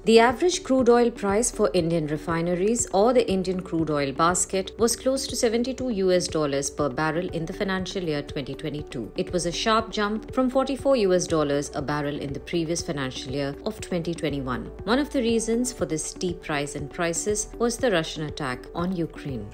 The average crude oil price for Indian refineries or the Indian crude oil basket was close to $72 per barrel in the financial year 2022. It was a sharp jump from $44 a barrel in the previous financial year of 2021. One of the reasons for this steep rise in prices was the Russian attack on Ukraine.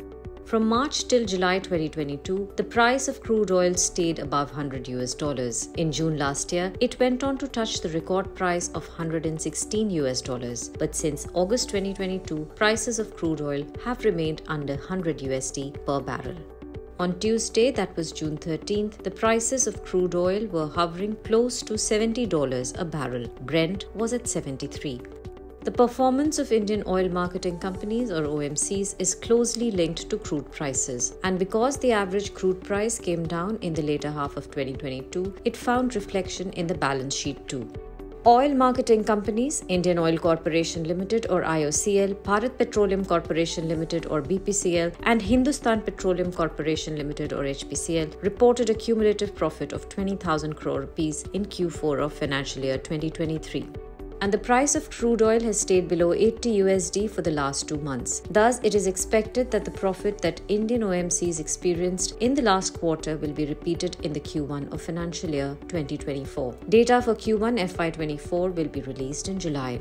From March till July 2022, the price of crude oil stayed above $100. In June last year, it went on to touch the record price of $116. But since August 2022, prices of crude oil have remained under $100 per barrel. On Tuesday, that was June 13th, the prices of crude oil were hovering close to $70 a barrel. Brent was at $73. The performance of Indian oil marketing companies or OMCs is closely linked to crude prices. And because the average crude price came down in the later half of 2022, it found reflection in the balance sheet too. Oil marketing companies, Indian Oil Corporation Limited or IOCL, Bharat Petroleum Corporation Limited or BPCL, and Hindustan Petroleum Corporation Limited or HPCL reported a cumulative profit of 20,000 crore rupees in Q4 of financial year 2023. And the price of crude oil has stayed below $80 for the last 2 months. Thus, it is expected that the profit that Indian OMCs experienced in the last quarter will be repeated in the Q1 of financial year 2024. Data for Q1 FY24 will be released in July.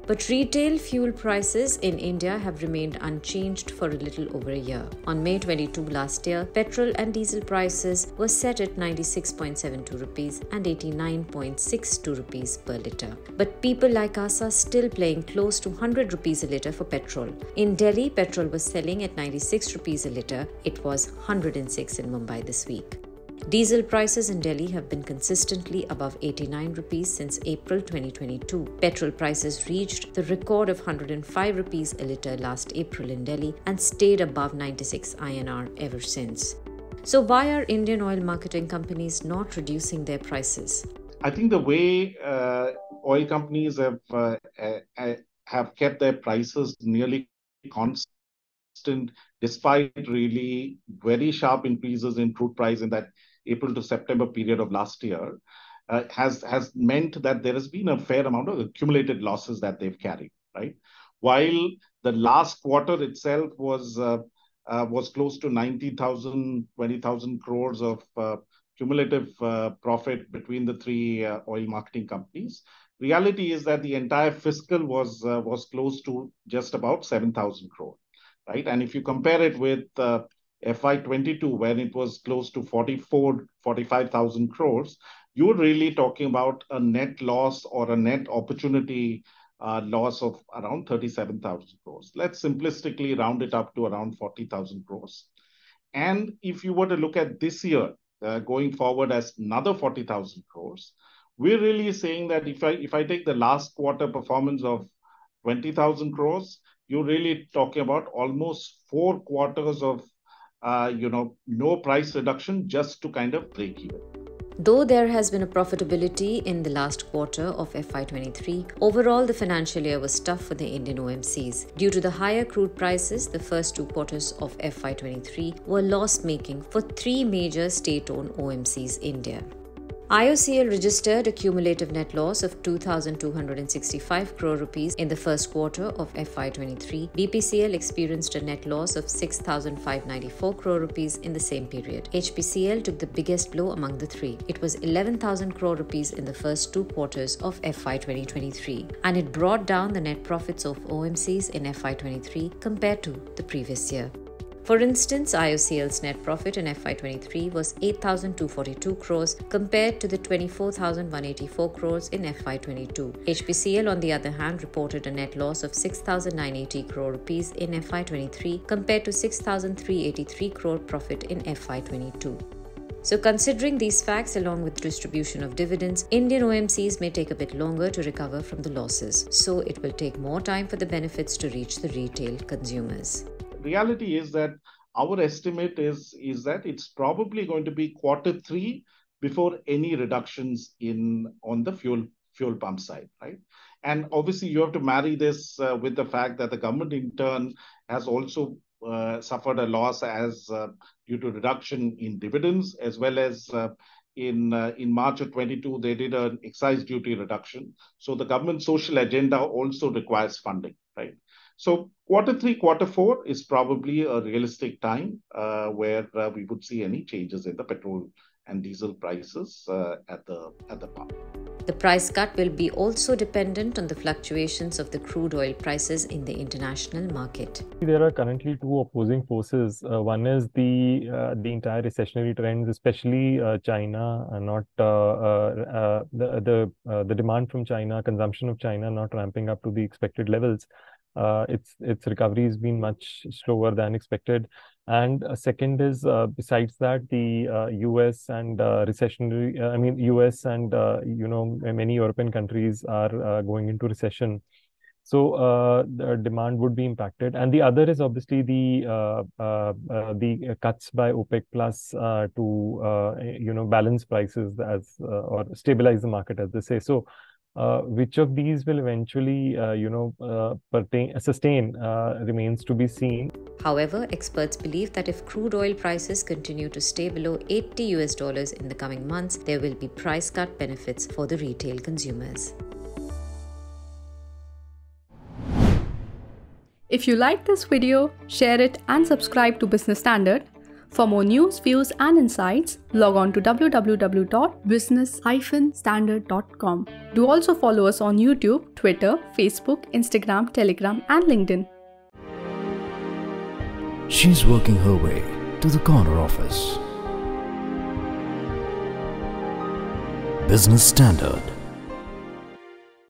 But retail fuel prices in India have remained unchanged for a little over a year. On May 22 last year, petrol and diesel prices were set at 96.72 rupees and 89.62 rupees per litre. But people like us are still paying close to 100 rupees a litre for petrol. In Delhi, petrol was selling at 96 rupees a litre. It was 106 in Mumbai this week. Diesel prices in Delhi have been consistently above 89 rupees since April 2022. Petrol prices reached the record of 105 rupees a litre last April in Delhi and stayed above 96 INR ever since. So why are Indian oil marketing companies not reducing their prices? I think the way oil companies have kept their prices nearly constant despite really very sharp increases in crude price in that April to September period of last year has meant that there has been a fair amount of accumulated losses that they've carried, right? While the last quarter itself was close to 90,000, 20,000 crores of cumulative profit between the three oil marketing companies. Reality is that the entire fiscal was close to just about 7,000 crore, right? And if you compare it with FY22, when it was close to 45,000 crores, you're really talking about a net loss or a net opportunity loss of around 37,000 crores. Let's simplistically round it up to around 40,000 crores. And if you were to look at this year, going forward as another 40,000 crores, we're really saying that if I take the last quarter performance of 20,000 crores, you're really talking about almost 4 quarters of no price reduction just to kind of break even. Though there has been a profitability in the last quarter of FY23, overall the financial year was tough for the Indian OMCs. Due to the higher crude prices, the first 2 quarters of FY23 were loss-making for 3 major state-owned OMCs in India. IOCL registered a cumulative net loss of 2,265 crore rupees in the first quarter of FY23. BPCL experienced a net loss of 6,594 crore rupees in the same period. HPCL took the biggest blow among the three. It was 11,000 crore rupees in the first 2 quarters of FY2023, and it brought down the net profits of OMCs in FY23 compared to the previous year. For instance, IOCL's net profit in FY23 was 8,242 crores compared to the 24,184 crores in FY22. HPCL, on the other hand, reported a net loss of 6,980 crore rupees in FY23 compared to 6,383 crore profit in FY22. So considering these facts along with distribution of dividends, Indian OMCs may take a bit longer to recover from the losses. So it will take more time for the benefits to reach the retail consumers. Reality is that our estimate is that it's probably going to be Q3 before any reductions on the fuel pump side, right? And obviously you have to marry this with the fact that the government in turn has also suffered a loss as due to reduction in dividends as well as in March of 22, they did an excise duty reduction. So the government social agenda also requires funding, right? So quarter 3, quarter 4 is probably a realistic time where we would see any changes in the petrol and diesel prices at the pump. The price cut will be also dependent on the fluctuations of the crude oil prices in the international market. There are currently two opposing forces. One is the entire recessionary trends, especially China, not the demand from China, consumption of China not ramping up to the expected levels. Its recovery has been much slower than expected. And second is, besides that, the US and US and many European countries are going into recession. So the demand would be impacted, and the other is obviously the cuts by OPEC Plus to balance prices as or stabilize the market, as they say. So which of these will eventually sustain remains to be seen. However, experts believe that if crude oil prices continue to stay below $80 in the coming months, there will be price cut benefits for the retail consumers. If you like this video, share it and subscribe to Business Standard. For more news, views and insights, log on to www.business-standard.com. Do also follow us on YouTube, Twitter, Facebook, Instagram, Telegram and LinkedIn. She's working her way to the corner office. Business Standard.